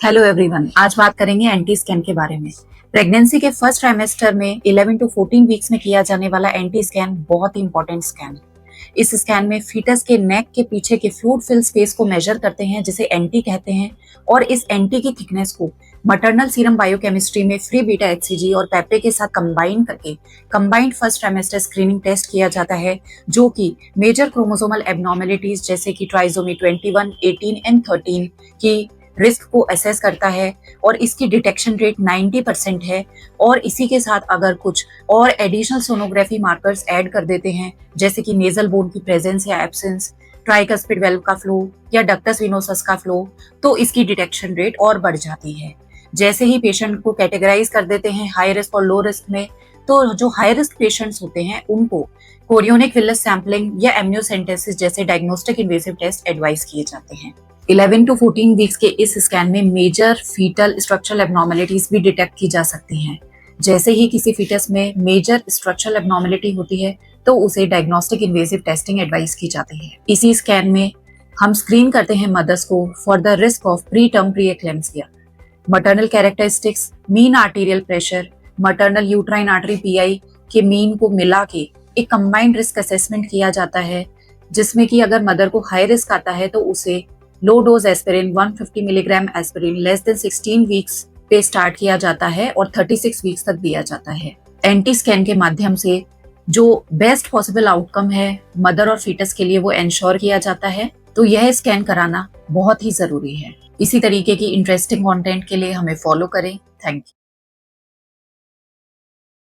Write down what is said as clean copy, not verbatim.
Hello everyone, आज बात करेंगे एंटी स्कैन के बारे में। प्रेगनेंसी के फर्स्ट ट्राइमेस्टर में 11 टू 14 वीक्स में किया जाने वाला एंटी स्कैन बहुत ही इंपॉर्टेंट स्कैन है। इस स्कैन में फीटस के नेक के पीछे के फ्लूइड फिल स्पेस को मेजर करते हैं, जिसे एंटी कहते हैं, और इस एंटी की थिकनेस को मैटरनल सीरम बायोकेमिस्ट्री में फ्री बीटा एचसीजी और पेप्टे के साथ कंबाइन करके combined first trimester screening test किया जाता है, जो कि मेजर क्रोमोसोमल एबनॉर्मेलिटीज जैसे कि ट्राइसोमी 21, 18 एंड 13 की रिस्क को असेस करता है, और इसकी डिटेक्शन रेट 90% है। और इसी के साथ अगर कुछ और एडिशनल सोनोग्राफी मार्कर्स ऐड कर देते हैं, जैसे कि नेजल बोन की प्रेजेंस या एब्सेंस, ट्राइकस्पिड वेल्व का फ्लो या डक्टस विनोसस का फ्लो, तो इसकी डिटेक्शन रेट और बढ़ जाती है। जैसे ही पेशेंट को कैटेगराइज कर देते हैं हाई रिस्क और लो रिस्क में, तो जो हाई रिस्क पेशेंट्स होते हैं उनको कोरियोनिक विलस सैंपलिंग या एम्नियोसेंटेसिस जैसे डायग्नोस्टिक इन्वेसिव टेस्ट एडवाइस किए जाते हैं। 11 टू 14 वीक्स के इस स्कैन में मेजर फीटल स्ट्रक्चरल एबनॉर्मेलिटीज भी डिटेक्ट की जा सकती हैं। जैसे ही किसी फीटस में मेजर स्ट्रक्चरल एबनॉर्मेलिटी होती है, तो उसे डायग्नोस्टिक इन्वेसिव टेस्टिंग एडवाइस की जाती है। इसी स्कैन में हम स्क्रीन करते हैं मदर्स को for the risk of pre term pre eclampsia, maternal characteristics, mean arterial pressure, maternal uterine artery pi के मीन को मिला के एक कंबाइंड रिस्क असेसमेंट किया जाता है, जिसमें कि अगर मदर को हाई रिस्क आता है तो उसे low dose aspirin 150 milligram aspirin less than 16 weeks पे स्टार्ट किया जाता है और 36 वीक्स तक दिया जाता है। एंटी स्कैन के माध्यम से जो बेस्ट पॉसिबल आउटकम है मदर और फीटस के लिए, वो एंश्योर किया जाता है। तो यह स्कैन कराना बहुत ही जरूरी है। इसी तरीके की इंटरेस्टिंग कंटेंट के लिए हमें फॉलो करें। Thank you.